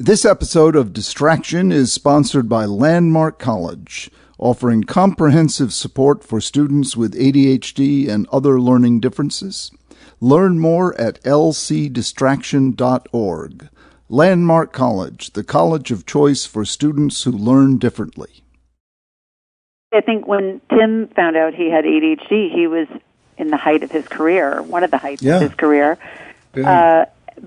This episode of Distraction is sponsored by Landmark College, offering comprehensive support for students with ADHD and other learning differences. Learn more at lcdistraction.org. Landmark College, the college of choice for students who learn differently. I think when Tim found out he had ADHD, he was in the height of his career, one of the heights of his career. Yeah.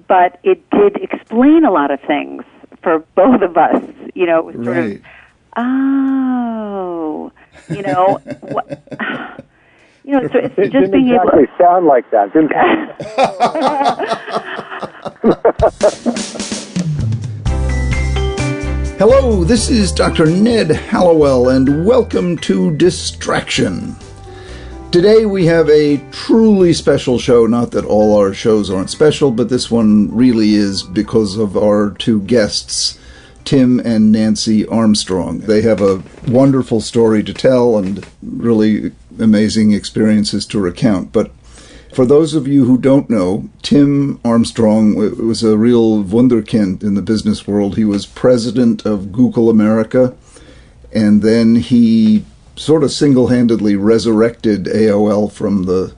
But it did explain a lot of things for both of us. You know, it was sort of, so it's It just being able to sound like that. Didn't Hello, this is Dr. Ned Hallowell, and welcome to Distraction. Today we have a truly special show. Not that all our shows aren't special, but this one really is because of our two guests, Tim and Nancy Armstrong. They have a wonderful story to tell and really amazing experiences to recount. But for those of you who don't know, Tim Armstrong was a real wunderkind in the business world. He was president of Google America, and then he sort of single-handedly resurrected AOL from the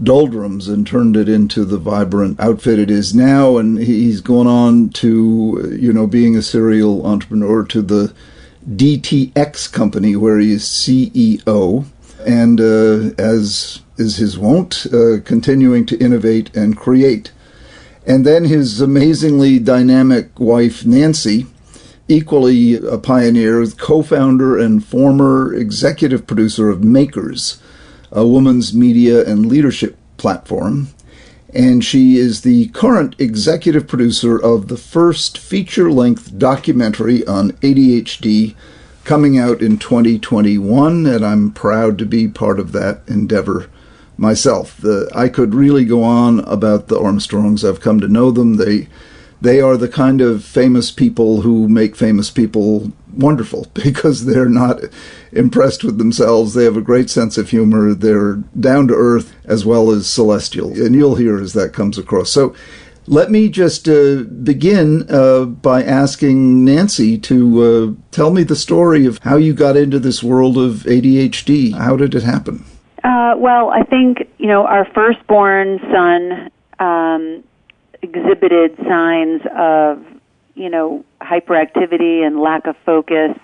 doldrums and turned it into the vibrant outfit it is now. And he's gone on to, being a serial entrepreneur, to the DTX company where he is CEO. And as is his wont, continuing to innovate and create. And then his amazingly dynamic wife, Nancy, equally a pioneer, co-founder and former executive producer of Makers, a woman's media and leadership platform. And she is the current executive producer of the first feature-length documentary on ADHD coming out in 2021, and I'm proud to be part of that endeavor myself. I could really go on about the Armstrongs. I've come to know them. They are the kind of famous people who make famous people wonderful because they're not impressed with themselves. They have a great sense of humor. They're down to earth as well as celestial. And you'll hear as that comes across. So let me just begin by asking Nancy to tell me the story of how you got into this world of ADHD. How did it happen? Well, I think, our firstborn son exhibited signs of, hyperactivity and lack of focus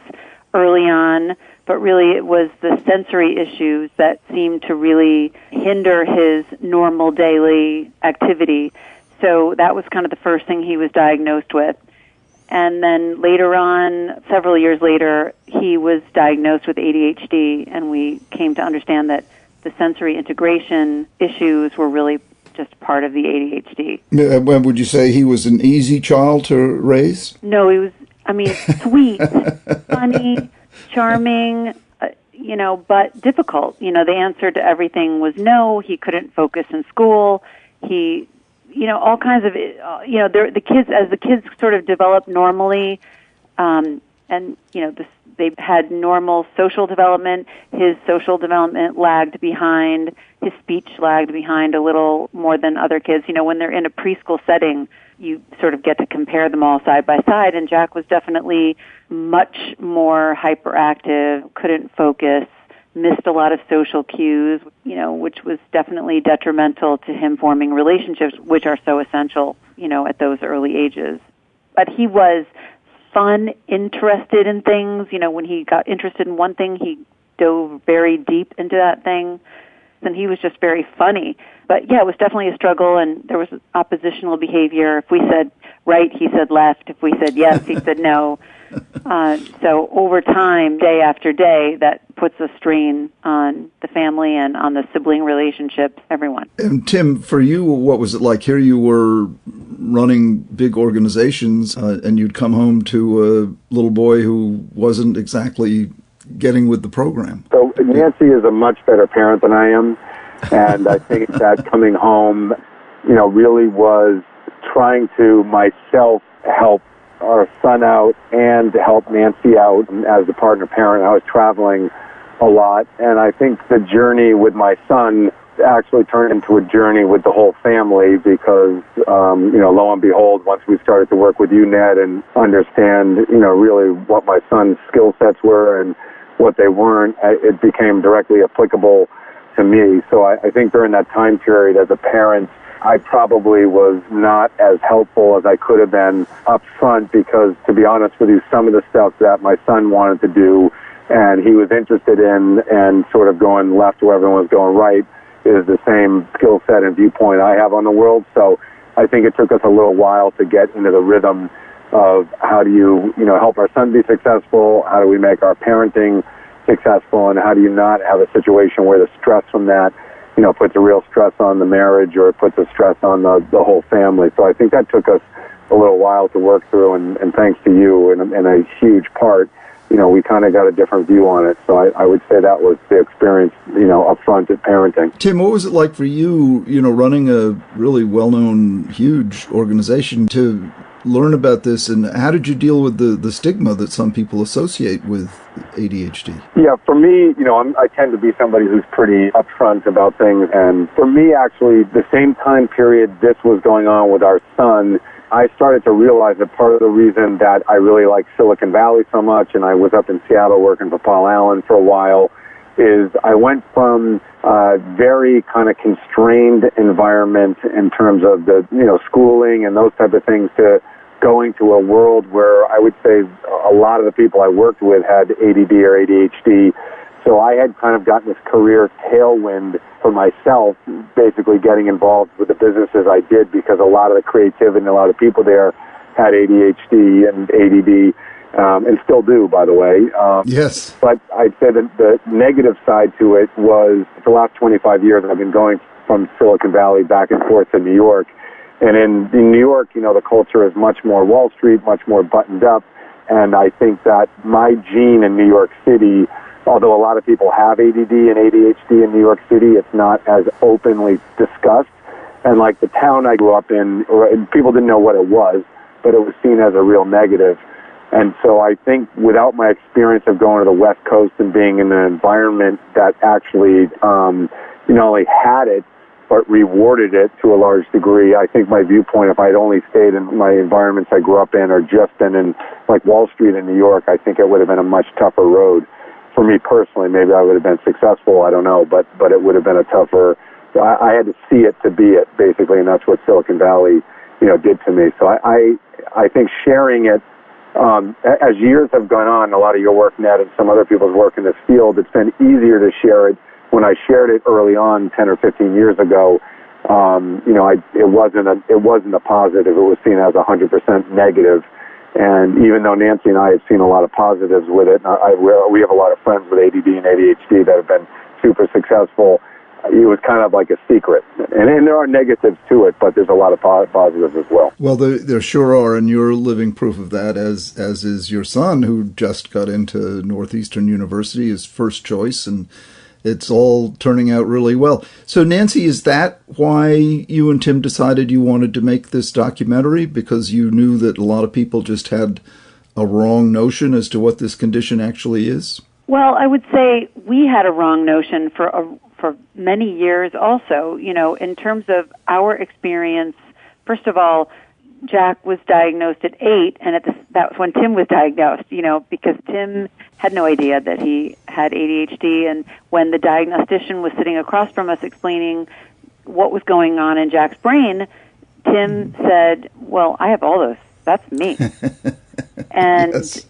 early on, but really it was the sensory issues that seemed to really hinder his normal daily activity. So that was kind of the first thing he was diagnosed with. And then later on, several years later, he was diagnosed with ADHD, and we came to understand that the sensory integration issues were really just part of the ADHD. Would you say he was an easy child to raise? No, he was, sweet, funny, charming, but difficult. The answer to everything was no. He couldn't focus in school. He, all kinds of, the kids sort of developed normally, they had normal social development. His social development lagged behind. His speech lagged behind a little more than other kids. When they're in a preschool setting, you sort of get to compare them all side by side, and Jack was definitely much more hyperactive, couldn't focus, missed a lot of social cues, which was definitely detrimental to him forming relationships, which are so essential, at those early ages. But he was fun, interested in things. When he got interested in one thing, he dove very deep into that thing. And he was just very funny. But yeah, it was definitely a struggle, and there was oppositional behavior. If we said right, he said left. If we said yes, he said no. So over time, day after day, that puts a strain on the family and on the sibling relationships, everyone. And Tim, for you, what was it like? Here you were running big organizations, and you'd come home to a little boy who wasn't exactly getting with the program. So Nancy is a much better parent than I am, and I think that coming home, really was trying to myself help our son out and to help Nancy out as a partner parent. I was traveling a lot, and I think the journey with my son actually turned into a journey with the whole family because, lo and behold, once we started to work with you, Ned, and understand, really what my son's skill sets were and what they weren't, it became directly applicable to me. So I think during that time period as a parent, I probably was not as helpful as I could have been up front because, to be honest with you, some of the stuff that my son wanted to do and he was interested in and sort of going left where everyone was going right is the same skill set and viewpoint I have on the world. So I think it took us a little while to get into the rhythm of how do you, help our son be successful, how do we make our parenting successful, and how do you not have a situation where the stress from that, puts a real stress on the marriage or it puts a stress on the whole family. So I think that took us a little while to work through, and thanks to you in a huge part, we kind of got a different view on it. So I would say that was the experience, up front at parenting. Tim, what was it like for you, running a really well-known, huge organization to learn about this, and how did you deal with the stigma that some people associate with ADHD? Yeah, for me, I tend to be somebody who's pretty upfront about things, and for me, actually, the same time period this was going on with our son, I started to realize that part of the reason that I really like Silicon Valley so much, and I was up in Seattle working for Paul Allen for a while, is I went from a very kind of constrained environment in terms of the, schooling and those type of things to going to a world where I would say a lot of the people I worked with had ADD or ADHD. So I had kind of gotten this career tailwind for myself, basically getting involved with the businesses I did because a lot of the creativity and a lot of people there had ADHD and ADD, and still do, by the way. Yes. But I'd say that the negative side to it was the last 25 years I've been going from Silicon Valley back and forth to New York. And in New York, the culture is much more Wall Street, much more buttoned up. And I think that my gene in New York City, although a lot of people have ADD and ADHD in New York City, it's not as openly discussed. And like the town I grew up in, people didn't know what it was, but it was seen as a real negative. And so I think without my experience of going to the West Coast and being in an environment that actually not only had it, but rewarded it to a large degree, I think my viewpoint, if I'd only stayed in my environments I grew up in or just been in like Wall Street in New York, I think it would have been a much tougher road. For me personally, maybe I would have been successful, I don't know, but it would have been a tougher, I had to see it to be it, basically, and that's what Silicon Valley, did to me. So I think sharing it, as years have gone on, a lot of your work, Ned, and some other people's work in this field, it's been easier to share it. When I shared it early on, 10 or 15 years ago, it wasn't a positive. It was seen as 100% negative. And even though Nancy and I have seen a lot of positives with it, we have a lot of friends with ADD and ADHD that have been super successful, it was kind of like a secret. And there are negatives to it, but there's a lot of positives as well. Well, there sure are, and you're living proof of that, as is your son, who just got into Northeastern University, his first choice, and it's all turning out really well. So, Nancy, is that why you and Tim decided you wanted to make this documentary? Because you knew that a lot of people just had a wrong notion as to what this condition actually is? Well, I would say we had a wrong notion for many years also, in terms of our experience. First of all, Jack was diagnosed at 8, and that was when Tim was diagnosed, because Tim had no idea that he had ADHD. And when the diagnostician was sitting across from us explaining what was going on in Jack's brain, Tim said, well, I have all those. That's me. And yes.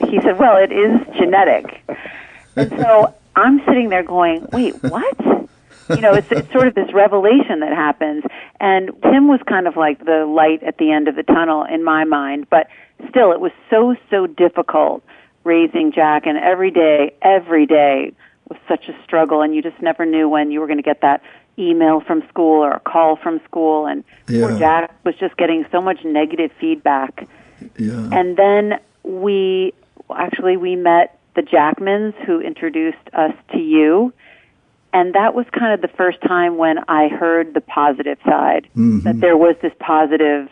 He said, well, it is genetic. And so I'm sitting there going, wait, what? It's sort of this revelation that happens. And Tim was kind of like the light at the end of the tunnel in my mind. But still, it was so difficult raising Jack. And every day was such a struggle. And you just never knew when you were going to get that email from school or a call from school. And poor Jack was just getting so much negative feedback. Yeah. And then we met the Jackmans, who introduced us to you. And that was kind of the first time when I heard the positive side, that there was this positive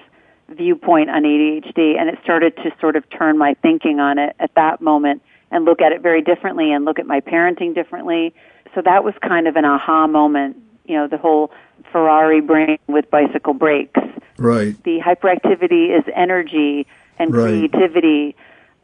viewpoint on ADHD, and it started to sort of turn my thinking on it at that moment and look at it very differently and look at my parenting differently. So that was kind of an aha moment the whole Ferrari brain with bicycle brakes. Right. The hyperactivity is energy and creativity.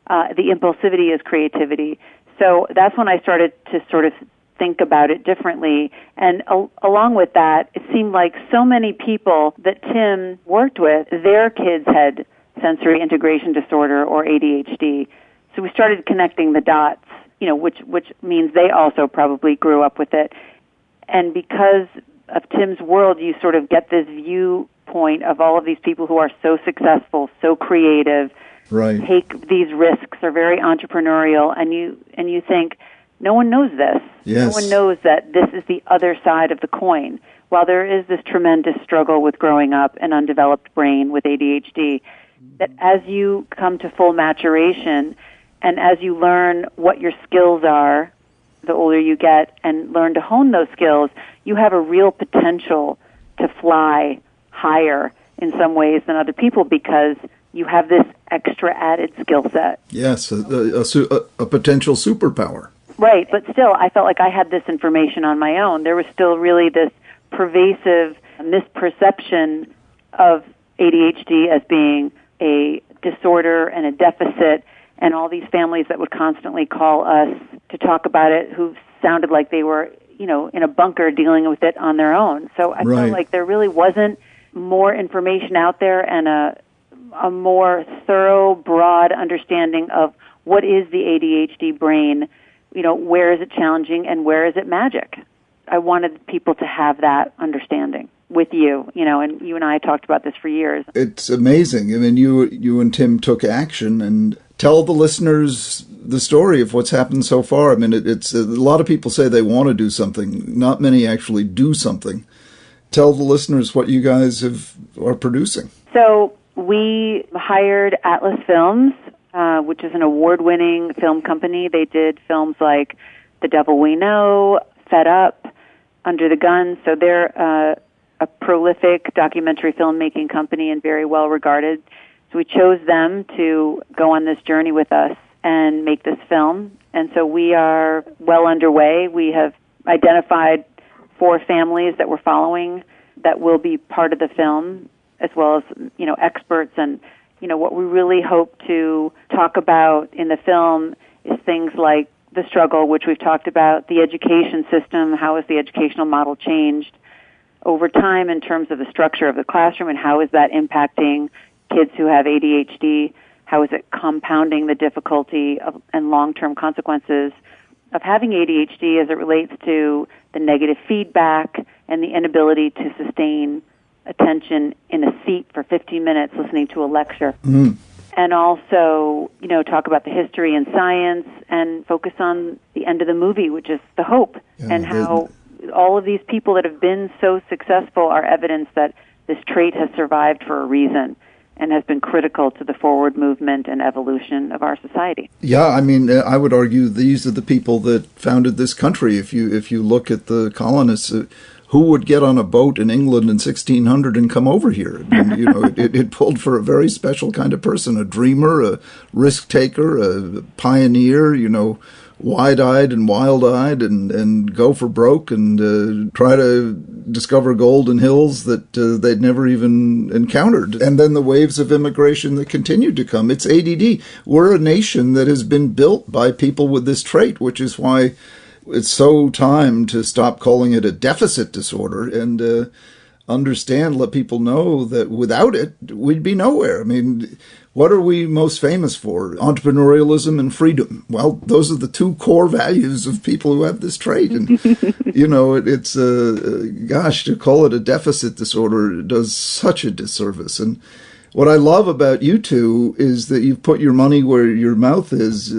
The impulsivity is creativity. So that's when I started to sort of think about it differently. And along with that, it seemed like so many people that Tim worked with, their kids had sensory integration disorder or ADHD. So we started connecting the dots, which means they also probably grew up with it. And because of Tim's world, you sort of get this viewpoint of all of these people who are so successful, so creative, take these risks, are very entrepreneurial, and you think, no one knows this. Yes. No one knows that this is the other side of the coin. While there is this tremendous struggle with growing up an undeveloped brain with ADHD, that as you come to full maturation and as you learn what your skills are, the older you get, and learn to hone those skills, you have a real potential to fly higher in some ways than other people because you have this extra added skill set. Yes, a potential superpower. Right, but still, I felt like I had this information on my own. There was still really this pervasive misperception of ADHD as being a disorder and a deficit, and all these families that would constantly call us to talk about it who sounded like they were, in a bunker dealing with it on their own. So I felt like there really wasn't more information out there and a more thorough, broad understanding of what is the ADHD brain, where is it challenging and where is it magic. I wanted people to have that understanding with you, and you and I talked about this for years. It's amazing. I mean, you and Tim took action, and tell the listeners the story of what's happened so far. I mean, it's a lot of people say they want to do something. Not many actually do something. Tell the listeners what you guys are producing. So we hired Atlas Films, which is an award-winning film company. They did films like The Devil We Know, Fed Up, Under the Gun. So they're a prolific documentary filmmaking company and very well regarded. So we chose them to go on this journey with us and make this film. And so we are well underway. We have identified 4 families that we're following that will be part of the film, as well as, experts. And, what we really hope to talk about in the film is things like the struggle, which we've talked about, the education system, how has the educational model changed over time in terms of the structure of the classroom, and how is that impacting kids who have ADHD? How is it compounding the difficulty and long-term consequences of having ADHD as it relates to the negative feedback and the inability to sustain attention in a seat for 15 minutes listening to a lecture? And also, talk about the history and science and focus on the end of the movie, which is the hope, and how all of these people that have been so successful are evidence that this trait has survived for a reason and has been critical to the forward movement and evolution of our society. Yeah, I mean, I would argue these are the people that founded this country. If you look at the colonists, who would get on a boat in England in 1600 and come over here? I mean, it pulled for a very special kind of person, a dreamer, a risk taker, a pioneer, wide-eyed and wild-eyed, and go for broke and try to discover gold in hills that they'd never even encountered. And then the waves of immigration that continued to come. It's ADD. We're a nation that has been built by people with this trait, which is why it's so time to stop calling it a deficit disorder and let people know that without it, we'd be nowhere. I mean, what are we most famous for? Entrepreneurialism and freedom. Well, those are the 2 core values of people who have this trait. And, it's, to call it a deficit disorder does such a disservice. And what I love about you two is that you've put your money where your mouth is.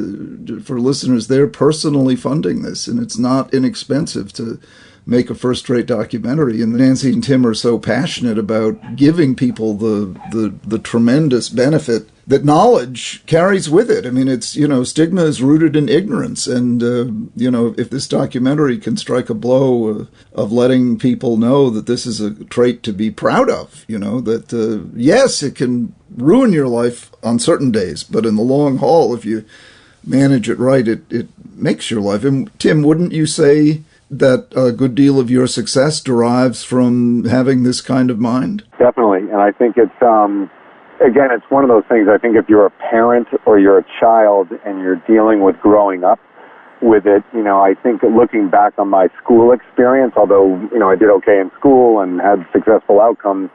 For listeners, they're personally funding this, and it's not inexpensive to make a first-rate documentary. And Nancy and Tim are so passionate about giving people the tremendous benefit that knowledge carries with it. I mean, it's, stigma is rooted in ignorance. And, if this documentary can strike a blow of letting people know that this is a trait to be proud of, that, yes, it can ruin your life on certain days, but in the long haul, if you manage it right, it makes your life. And Tim, wouldn't you say that a good deal of your success derives from having this kind of mind? Definitely. And I think it's, again, it's one of those things. I think if you're a parent or you're a child and you're dealing with growing up with it, I think looking back on my school experience, although, I did okay in school and had successful outcomes,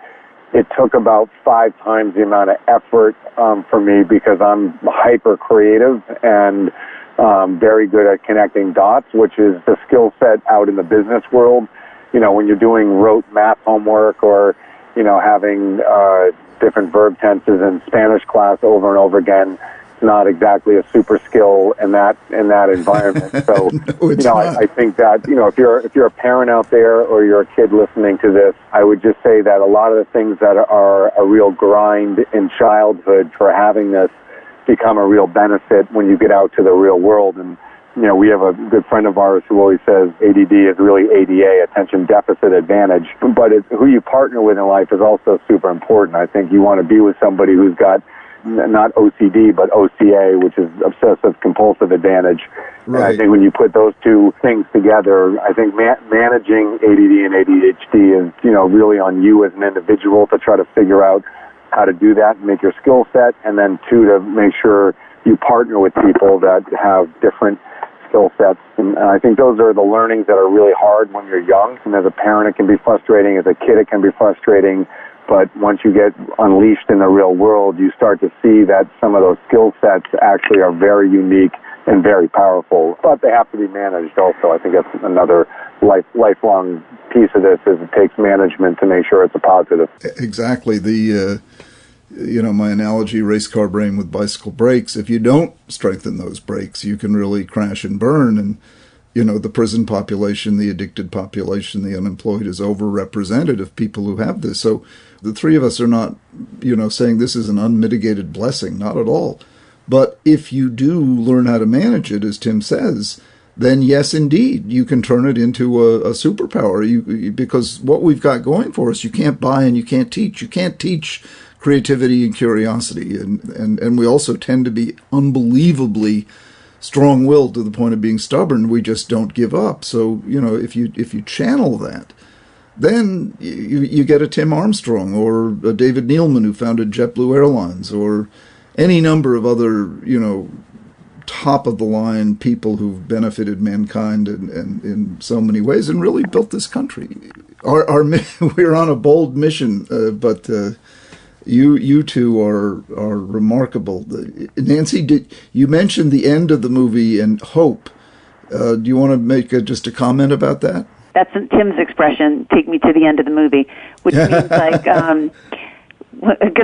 it took about 5 times the amount of effort for me because I'm hyper creative and very good at connecting dots, which is the skill set out in the business world. When you're doing rote math homework or, having different verb tenses in Spanish class over and over again, it's not exactly a super skill in that environment. So, No, I think that, if you're a parent out there or you're a kid listening to this, I would just say that a lot of the things that are a real grind in childhood for having this become a real benefit when you get out to the real world. And, we have a good friend of ours who always says ADD is really ADA, attention deficit advantage. But who you partner with in life is also super important. I think you want to be with somebody who's got not OCD, but OCA, which is obsessive compulsive advantage. Right. And I think when you put those two things together, I think managing ADD and ADHD is, really on you as an individual to try to figure out how to do that and make your skill set, and then 2, to make sure you partner with people that have different skill sets. And I think those are the learnings that are really hard when you're young. And as a parent, it can be frustrating. As a kid, it can be frustrating. But once you get unleashed in the real world, you start to see that some of those skill sets actually are very unique and very powerful. But they have to be managed also. I think that's another lifelong piece of this, is it takes management to make sure it's a positive. Exactly. My analogy, race car brain with bicycle brakes, if you don't strengthen those brakes, you can really crash and burn. And, the prison population, the addicted population, the unemployed is overrepresented of people who have this. So the 3 of us are not, saying this is an unmitigated blessing, not at all. But if you do learn how to manage it, as Tim says, then yes, indeed, you can turn it into a superpower. Because what we've got going for us, you can't buy and you can't teach. You can't teach creativity and curiosity. And we also tend to be unbelievably strong-willed to the point of being stubborn. We just don't give up. So, if you channel that, then you get a Tim Armstrong or a David Neeleman who founded JetBlue Airlines, or any number of other, top-of-the-line people who've benefited mankind and in so many ways and really built this country. We're on a bold mission, but you two are remarkable. Nancy, you mentioned the end of the movie and hope. Do you want to make just a comment about that? That's Tim's expression, take me to the end of the movie, which means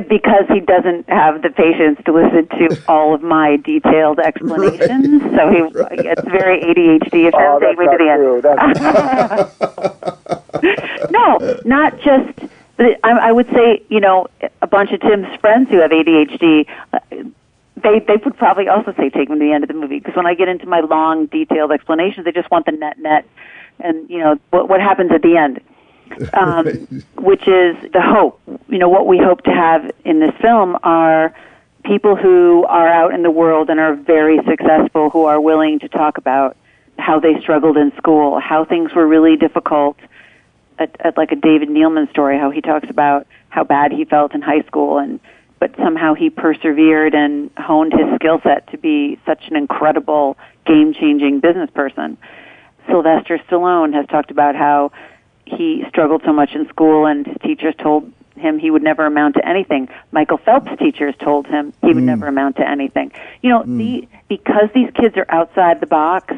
because he doesn't have the patience to listen to all of my detailed explanations. Right. So it's very ADHD. If he'll take me to the end. No, not just. I would say, a bunch of Tim's friends who have ADHD, they would probably also say, take me to the end of the movie. Because when I get into my long, detailed explanations, they just want the net, and, what happens at the end, which is the hope. What we hope to have in this film are people who are out in the world and are very successful, who are willing to talk about how they struggled in school, how things were really difficult. Like a David Neeleman story, how he talks about how bad he felt in high school, but somehow he persevered and honed his skill set to be such an incredible, game-changing business person. Sylvester Stallone has talked about how he struggled so much in school and his teachers told him he would never amount to anything. Michael Phelps' teachers told him he would never amount to anything. Because these kids are outside the box,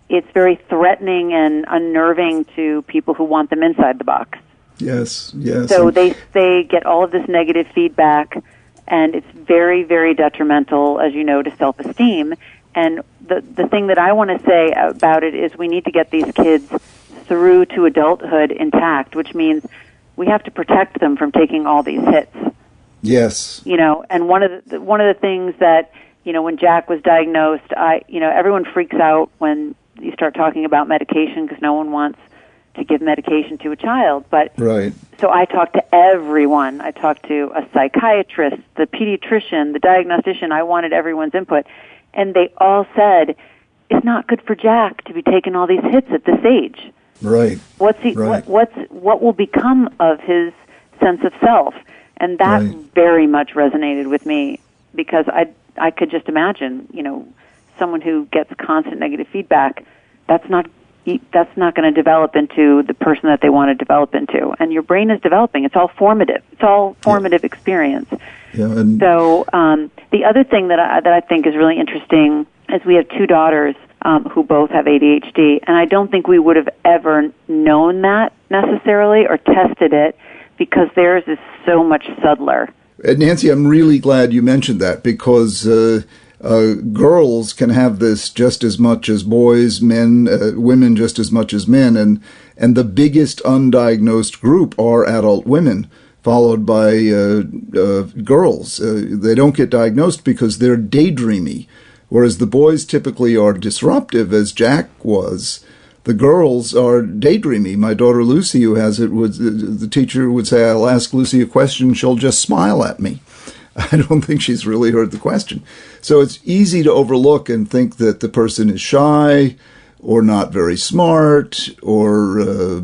it's very threatening and unnerving to people who want them inside the box. Yes. So they get all of this negative feedback, and it's very, very detrimental, as you know, to self-esteem. And the thing that I want to say about it is we need to get these kids through to adulthood intact, which means we have to protect them from taking all these hits. Yes. And one of the things that, when Jack was diagnosed, everyone freaks out when you start talking about medication because no one wants to give medication to a child. But right. So I talked to everyone. I talked to a psychiatrist, the pediatrician, the diagnostician. I wanted everyone's input. And they all said, it's not good for Jack to be taking all these hits at this age. Right. What will become of his sense of self? And that very much resonated with me, because I could just imagine, someone who gets constant negative feedback, that's not going to develop into the person that they want to develop into. And your brain is developing. It's all formative. It's all formative experience. Yeah, and so the other thing that I think is really interesting is we have two daughters who both have ADHD, and I don't think we would have ever known that necessarily or tested it, because theirs is so much subtler. Nancy, I'm really glad you mentioned that, because girls can have this just as much as boys, women just as much as men, and the biggest undiagnosed group are adult women, followed by girls. They don't get diagnosed because they're daydreamy, whereas the boys typically are disruptive, as Jack was. The girls are daydreamy. My daughter Lucy, who has it, the teacher would say, I'll ask Lucy a question, she'll just smile at me. I don't think she's really heard the question. So it's easy to overlook and think that the person is shy or not very smart or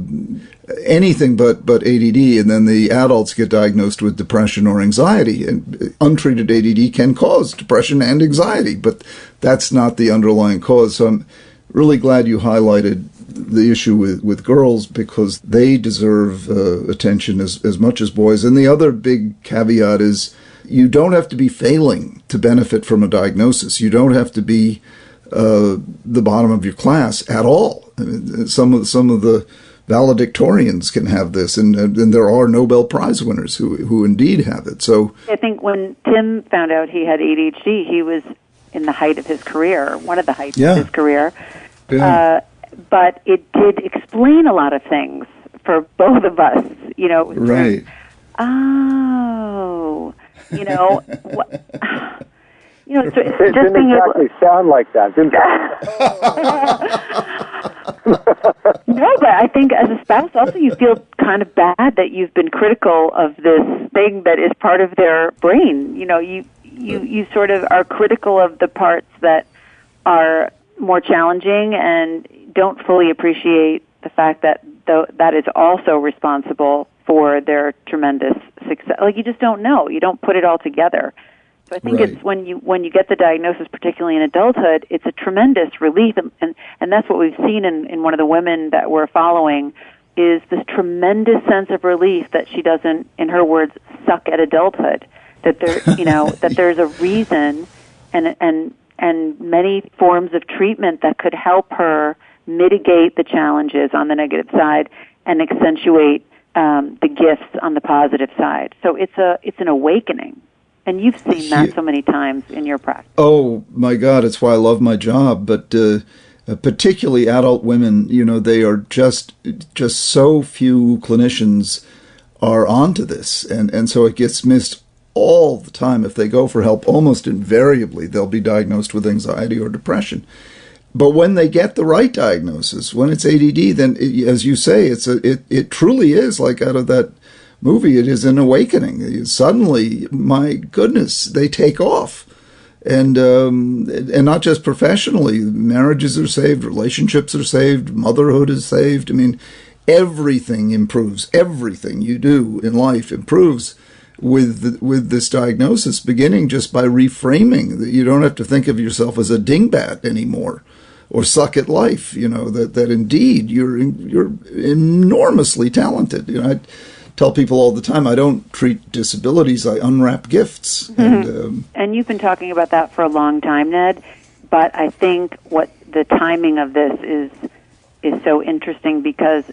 anything but ADD, and then the adults get diagnosed with depression or anxiety. And untreated ADD can cause depression and anxiety, but that's not the underlying cause. So I'm really glad you highlighted the issue with girls, because they deserve attention as much as boys. And the other big caveat is you don't have to be failing to benefit from a diagnosis. You don't have to be the bottom of your class at all. I mean, some of the valedictorians can have this, and there are Nobel Prize winners who indeed have it. So I think when Tim found out he had ADHD, he was in the height of his career, one of the heights of his career. Yeah. But it did explain a lot of things for both of us. Right. Oh, what? So it didn't exactly sound like that, didn't it? No, but I think as a spouse also you feel kind of bad that you've been critical of this thing that is part of their brain. You sort of are critical of the parts that are more challenging and don't fully appreciate the fact that that is also responsible for their tremendous success. Like, you just don't know. You don't put it all together. So I think it's when you get the diagnosis, particularly in adulthood, it's a tremendous relief, and that's what we've seen in one of the women that we're following, is this tremendous sense of relief that she doesn't, in her words, suck at adulthood. That there, that there's a reason and many forms of treatment that could help her mitigate the challenges on the negative side and accentuate the gifts on the positive side. So it's an awakening. And you've seen that so many times in your practice. Oh, my God, it's why I love my job. But particularly adult women, they are just so few clinicians are onto this. And so it gets missed all the time. If they go for help, almost invariably, they'll be diagnosed with anxiety or depression. But when they get the right diagnosis, when it's ADD, then, as you say, it truly is like out of that movie. It is an awakening. Suddenly, my goodness, they take off, and not just professionally. Marriages are saved, relationships are saved, motherhood is saved. I mean, everything improves. Everything you do in life improves with this diagnosis, beginning just by reframing that you don't have to think of yourself as a dingbat anymore, or suck at life. That indeed you're enormously talented. I tell people all the time, I don't treat disabilities, I unwrap gifts. Mm-hmm. And you've been talking about that for a long time, Ned, but I think what the timing of this is so interesting, because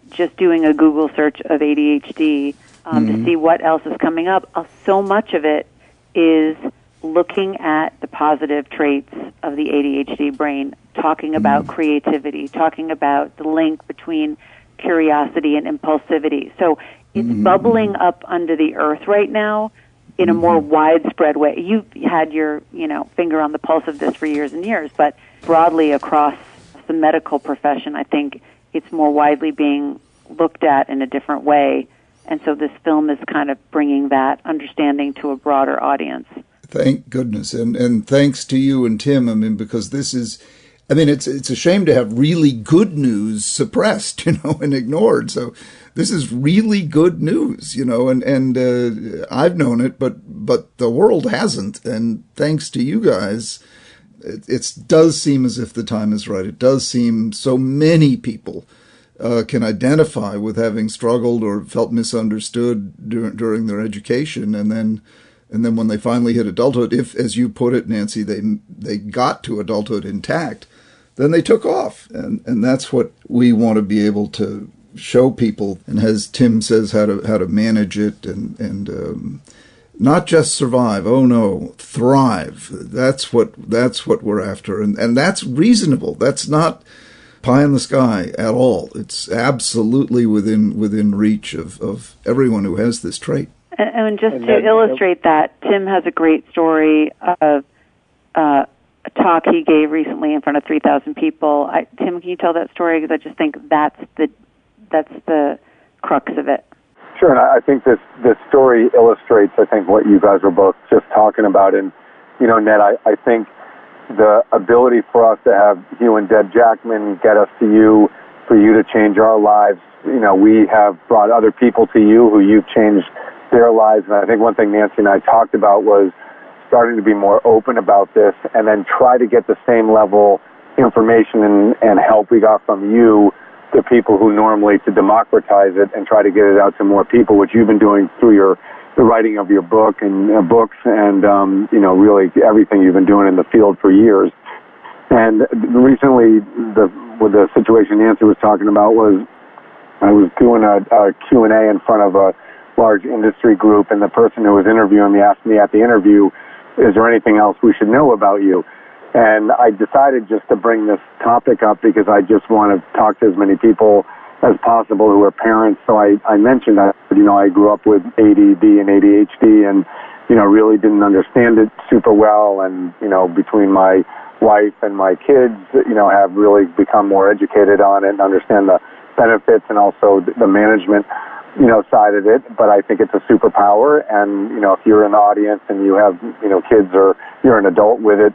just doing a Google search of ADHD to see what else is coming up, so much of it is looking at the positive traits of the ADHD brain, talking about creativity, talking about the link between curiosity and impulsivity. So it's bubbling up under the earth right now in a more widespread way. You've had your, finger on the pulse of this for years and years, but broadly across the medical profession, I think it's more widely being looked at in a different way. And so this film is kind of bringing that understanding to a broader audience. Thank goodness. And thanks to you and Tim, because this is I mean, it's a shame to have really good news suppressed, and ignored. So this is really good news, and I've known it, but the world hasn't. And thanks to you guys, it does seem as if the time is right. It does seem so many people can identify with having struggled or felt misunderstood during their education, and then when they finally hit adulthood, if, as you put it, Nancy, they got to adulthood intact, then they took off, and that's what we want to be able to show people. And as Tim says, how to manage it and not just survive. Oh no, thrive. That's what we're after, and that's reasonable. That's not pie in the sky at all. It's absolutely within reach of everyone who has this trait. And just to illustrate that, Tim has a great story of a talk he gave recently in front of 3,000 people. Tim, can you tell that story? Because I just think that's the crux of it. Sure, and I think this story illustrates, I think, what you guys were both just talking about. And, Ned, I think the ability for us to have you and Deb Jackman get us to you, for you to change our lives. We have brought other people to you who you've changed their lives. And I think one thing Nancy and I talked about was starting to be more open about this, and then try to get the same level information and help we got from you to people who normally, to democratize it and try to get it out to more people, which you've been doing through the writing of your book and books and, really everything you've been doing in the field for years. And recently, with the situation Nancy was talking about was, I was doing a Q&A in front of a large industry group, and the person who was interviewing me asked me at the interview, is there anything else we should know about you? And I decided just to bring this topic up because I just want to talk to as many people as possible who are parents. So I mentioned that, I grew up with ADD and ADHD and, really didn't understand it super well. And, between my wife and my kids, have really become more educated on it and understand the benefits and also the management, side of it. But I think it's a superpower. And, if you're in the audience and you have, kids or you're an adult with it,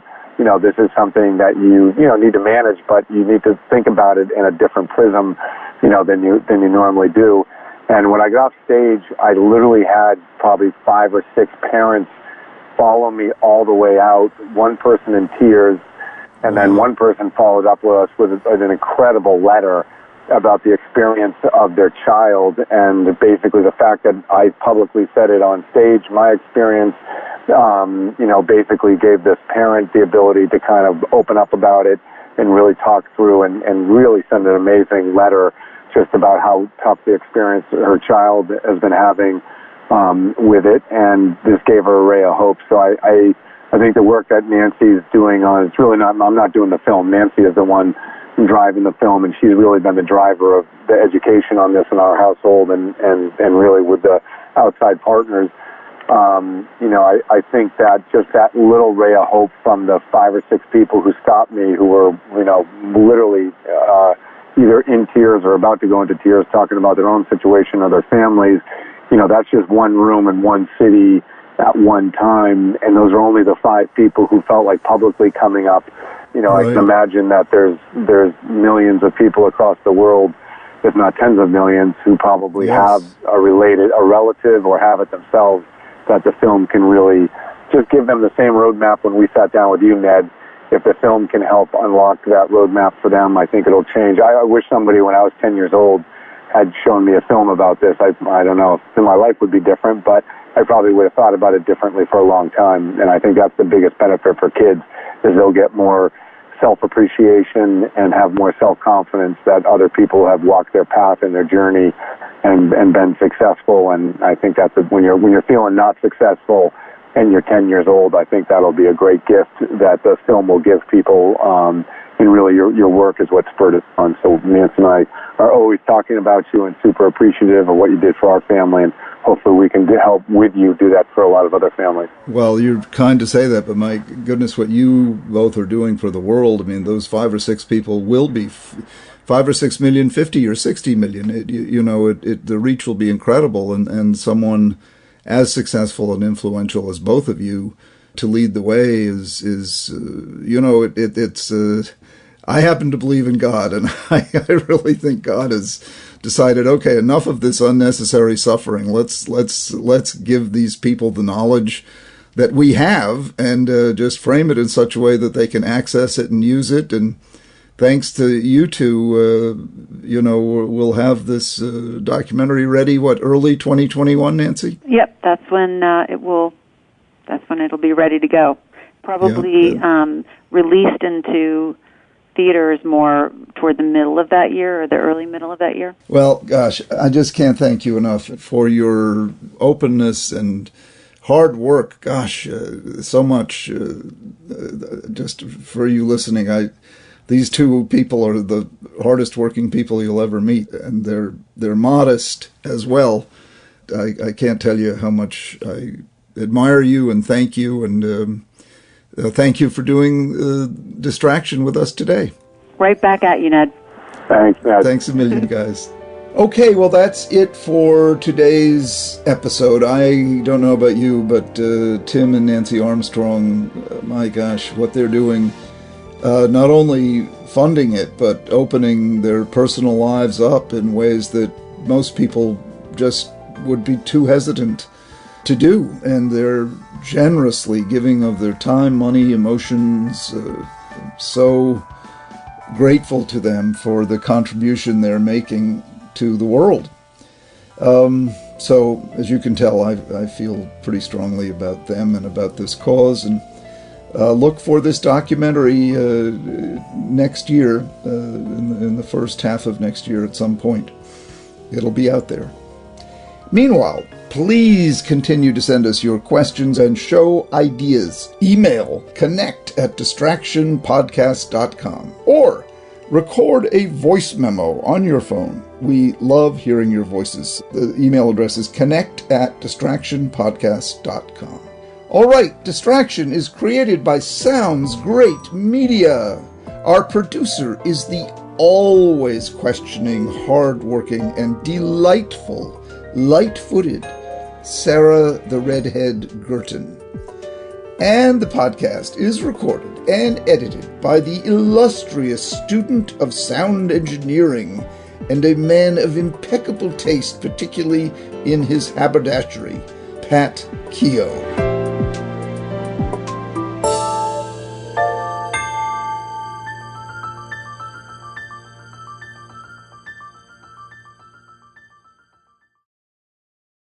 this is something that you need to manage, but you need to think about it in a different prism, than you normally do. And when I got off stage, I literally had probably 5 or 6 parents follow me all the way out, one person in tears, and then one person followed up with us with an incredible letter about the experience of their child, and basically the fact that I publicly said it on stage, my experience, basically gave this parent the ability to kind of open up about it and really talk through and really send an amazing letter just about how tough the experience her child has been having with it, and this gave her a ray of hope. So I think the work that Nancy's doing it's really not, I'm not doing the film. Nancy is the one driving the film, and she's really been the driver of the education on this in our household and really with the outside partners. I think that just that little ray of hope from the 5 or 6 people who stopped me, who were, literally either in tears or about to go into tears, talking about their own situation or their families, that's just one room in one city at one time, and those are only the 5 people who felt like publicly coming up. Right. I can imagine that there's millions of people across the world, if not tens of millions, who probably have a relative or have it themselves, that the film can really just give them the same roadmap when we sat down with you, Ned. If the film can help unlock that roadmap for them, I think it'll change. I wish somebody when I was 10 years old had shown me a film about this. I don't know if my life would be different, but I probably would have thought about it differently for a long time. And I think that's the biggest benefit for kids, is they'll get more self-appreciation and have more self-confidence that other people have walked their path and their journey and been successful. And I think that's when you're feeling not successful and you're 10 years old, I think that'll be a great gift that the film will give people. And really your work is what spurred it on. So Nancy and I are always talking about you and super appreciative of what you did for our family, and hopefully we can help with you do that for a lot of other families. Well, you're kind to say that, but my goodness, what you both are doing for the world, I mean, those 5 or 6 people will be 5 or 6 million, 50 or 60 million. The reach will be incredible, and someone as successful and influential as both of you to lead the way is I happen to believe in God, and I really think God has decided, okay, enough of this unnecessary suffering. Let's give these people the knowledge that we have, and just frame it in such a way that they can access it and use it. And thanks to you two, we'll have this documentary ready. Early 2021, Nancy? Yep, that's when it'll be ready to go. Probably released into theaters more toward the middle of that year or the early middle of that year. Well, gosh, I just can't thank you enough for your openness and hard work. Gosh, so much just for you listening. These two people are the hardest working people you'll ever meet, and they're modest as well. I can't tell you how much I admire you and thank you, and thank you for doing Distraction with us today. Right back at you, Ned. Thanks, Ned. Thanks a million, guys. Okay, well, that's it for today's episode. I don't know about you, but Tim and Nancy Armstrong, my gosh, what they're doing, not only funding it, but opening their personal lives up in ways that most people just would be too hesitant to do. And they're generously giving of their time, money, emotions. So grateful to them for the contribution they're making to the world. So, as you can tell, I feel pretty strongly about them and about this cause, and look for this documentary next year, in the first half of next year at some point. It'll be out there. Meanwhile, please continue to send us your questions and show ideas. Email connect@distractionpodcast.com or record a voice memo on your phone. We love hearing your voices. The email address is connect@distractionpodcast.com. All right, Distraction is created by Sounds Great Media. Our producer is the always questioning, hardworking, and delightful, light-footed Sarah the Redhead Girton. And the podcast is recorded and edited by the illustrious student of sound engineering and a man of impeccable taste, particularly in his haberdashery, Pat Keogh.